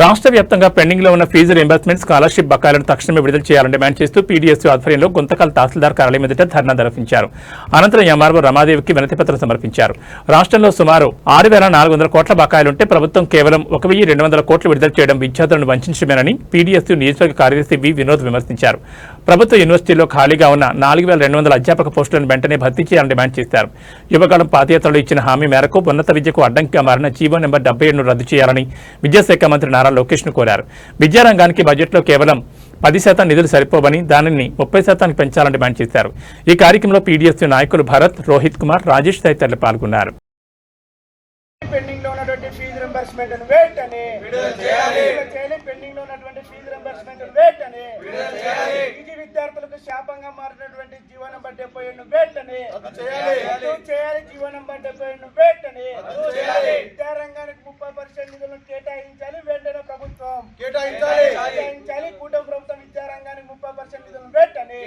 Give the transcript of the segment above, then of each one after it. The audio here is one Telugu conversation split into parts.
రాష్ట్ర వ్యాప్తంగా పెండింగ్ లో ఉన్న ఫీజు రీయింబర్స్మెంట్ స్కాలర్షిప్ బకాయిలను తక్షణమే విడుదల చేయాలని డిమాండ్ చేస్తూ పీడీఎస్యూ ఆధ్వర్యంలో గుంతకల్ తహసీల్దార్ కార్యాలయం ఎదుట ధర్నా నిర్వహించారు. అనంతరం ఎంఆర్ఓ రమాదేవికి వినతిపత్రం సమర్పించారు. రాష్ట్రంలో సుమారు 6,400 కోట్ల బకాయిలుంటే ప్రభుత్వం కేవలం 1,200 కోట్లు విడుదల చేయడం విద్యార్థులను వంచడమేనని పీడీఎస్యూ నియోజకవర్గ కార్యదర్శి వి వినోద్ విమర్శించారు. ప్రభుత్వ యూనివర్సిటీలో ఖాళీగా ఉన్న 4,200 అధ్యాపక పోస్టులను వెంటనే భర్తీ చేయాలని డిమాండ్ చేశారు. యువకాలం పాదయాత్రలో ఇచ్చిన హామీ మేరకు ఉన్నత విద్యకు అడ్డంకిగా మారిన జీవో నెంబర్ 77ను రద్దు చేయాలని విద్యాశాఖ మంత్రి నారా లోకేష్ ను కోరారు. విద్యారంగానికి బడ్జెట్లో కేవలం 10% నిధులు సరిపోవని దానిని 30% పెంచాలని డిమాండ్ చేశారు. ఈ కార్యక్రమంలో పీడీఎస్యూ నాయకులు భరత్, రోహిత్ కుమార్, రాజేష్ తదితరులు పాల్గొన్నారు. పెండింగ్ లో ఉన్నటువంటి ఫీజు రింబర్స్మెంట్ వెంటనే విడుదల చేయాలి. పెండింగ్ లో ఉన్నటువంటి ఫీజు రింబర్స్మెంట్ వెంటనే విడుదల చేయాలి. పీజీ విద్యార్థులకు శాపంగా మారినటువంటి జీవో నంబర్ 77ను వెంటనే రద్దు చేయాలి. జీవో నంబర్ 77ను వెంటనే రద్దు చేయాలి. విద్యారంగానికి 30% నిధులను కేటాయించాలి. వెంటనే ప్రభుత్వం కేటాయించాలి. కూటమి ప్రభుత్వం విద్యారంగానికి 30% నిధులను వెంటనే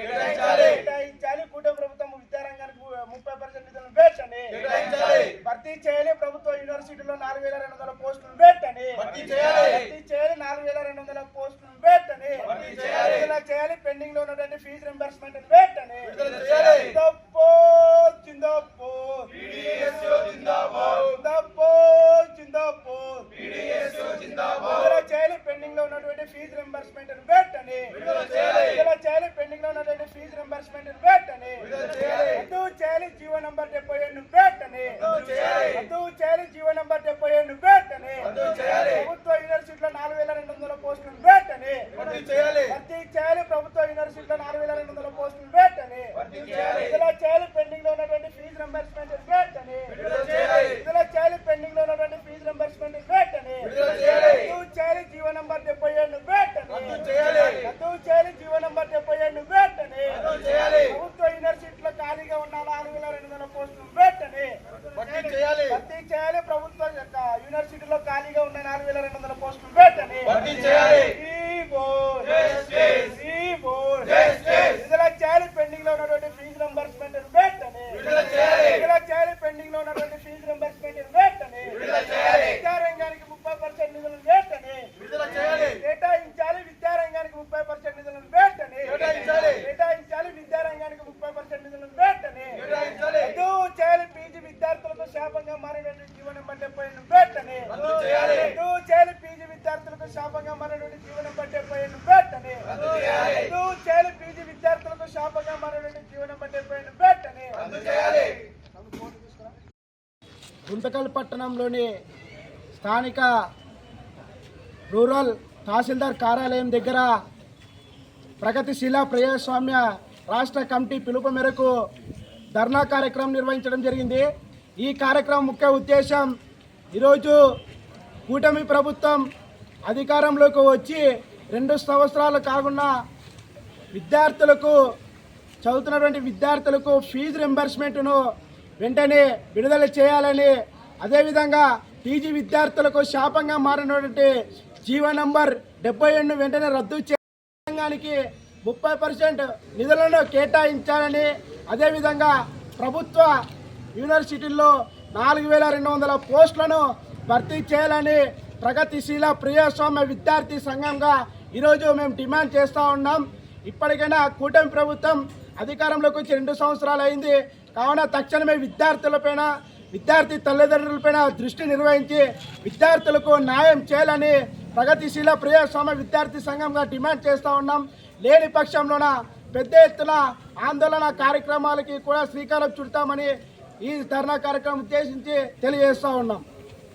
కేటాయించాలి. కూటమి ప్రభుత్వం విద్యారంగానికి 30% నిధులను వెంటనే భర్తీ చేయాలి. ప్రభుత్వ యూనివర్సిటీలో 4,200 పోస్టులు వెంటనే భర్తీ చేయాలి. 4,200 పోస్టులు వెంటనే విడుదల చేయాలి. పెండింగ్ లో ఉన్నటువంటి ఫీజు రింబర్స్మెంట్ వెంటనే పెండింగ్ లో ఉన్నటువంటి ఫీజు రింబర్స్మెంట్ వెంటనే విడుదల చేయాలి. పెండింగ్ లో ఉన్నటువంటి ఫీజు రింబర్స్మెంట్ వెంటనే రద్దు చేయాలి. జీవో నంబర్ 77ను వెంటనే రద్దు చేయాలి. జీవో నంబర్ 77ను వెంటనే ప్రభుత్వ యూనివర్సిటీలో 4,200 పోస్టులు వెంటనే భర్తీ చేయాలి. ప్రభుత్వ యూనివర్సిటీలో 4,200 పోస్టులు వెంటనే విడుదల చేయాలి. పెండింగ్ లో ఉన్నటువంటి ఫీజు రింబర్స్మెంట్ వెంటనే విడుదల చేయాలి. పెండింగ్ లో ఉన్నటువంటి ఫీజు రింబర్స్మెంట్ వెంటనే రద్దు చేయాలి. జీవో నంబర్ 77ను వెంటనే రద్దు చేయాలి. జీవో నంబర్ 77ను వెంటనే ప్రభుత్వ యూనివర్సిటీలో ఖాళీగా ఉన్న 4,200 పోస్టులు వెంటనే భర్తీ చేయాలి. ప్రభుత్వ యూనివర్సిటీలో ఖాళీగా ఉన్న 4,200 పోస్టులు వెంటనే విడుదల చేయాలి. పెండింగ్ లో ఉన్నటువంటి ఫీజు రింబర్స్మెంట్ వెంటనే విడుదల చేయాలి. పెండింగ్ లో ఉన్నటువంటి ఫీజు రింబర్స్మెంట్ వెంటనే విద్యారంగానికి 30% నిధులను వెంటనే కేటాయించాలి. విద్యారంగానికి 30% నిధులను వెంటనే కేటాయించాలి. విద్యారంగానికి 30% నిధులను వెంటనే రద్దు చేయాలి. పీజీ విద్యార్థులకు శాపంగా మారినటువంటి జీవో నెంబర్ 70ను వెంటనే రద్దు చేయాలి. పీజీ విద్యార్థులకు శాపంగా మారినటువంటి జీవో నెంబర్ 70ను వెంటనే రద్దు చేయాలి. పీజీ విద్యార్థులకు శాపంగా మారినటువంటి జీవో నెంబర్ 70ను వెంటనే రద్దు చేయాలి. గుంతకల్ పట్టణంలోని స్థానిక రూరల్ తహసీల్దార్ కార్యాలయం దగ్గర ప్రగతిశీల ప్రజాస్వామ్య రాష్ట్ర కమిటీ పిలుపు మేరకు ధర్నా కార్యక్రమం నిర్వహించడం జరిగింది. ఈ కార్యక్రమం ముఖ్య ఉద్దేశం ఈరోజు కూటమి ప్రభుత్వం అధికారంలోకి వచ్చి 2 సంవత్సరాలు కాకుండా చదువుతున్నటువంటి విద్యార్థులకు ఫీజు రింబర్స్మెంట్ను వెంటనే విడుదల చేయాలని, అదేవిధంగా పీజీ విద్యార్థులకు శాపంగా మారినటువంటి జీవో నంబర్ 77ను వెంటనే రద్దు చేయడానికి 30% నిధులను కేటాయించాలని, అదేవిధంగా ప్రభుత్వ యూనివర్సిటీల్లో 4,200 పోస్టులను భర్తీ చేయాలని ప్రగతిశీల ప్రజాస్వామ్య విద్యార్థి సంఘంగా ఈరోజు మేము డిమాండ్ చేస్తూ ఉన్నాం. ఇప్పటికైనా కూటమి ప్రభుత్వం అధికారంలోకి వచ్చి 2 సంవత్సరాలు అయింది. కావున తక్షణమే విద్యార్థి తల్లిదండ్రులపైన దృష్టి నిర్వహించి విద్యార్థులకు న్యాయం చేయాలని ప్రగతిశీల ప్రజాస్వామ్య విద్యార్థి సంఘంగా డిమాండ్ చేస్తూ ఉన్నాం. లేని పక్షంలోన పెద్ద ఎత్తున ఆందోళన కార్యక్రమాలకి కూడా శ్రీకారం చుడతామని ఈ ధర్నా కార్యక్రమం ఉద్దేశించి తెలియజేస్తూ ఉన్నాం.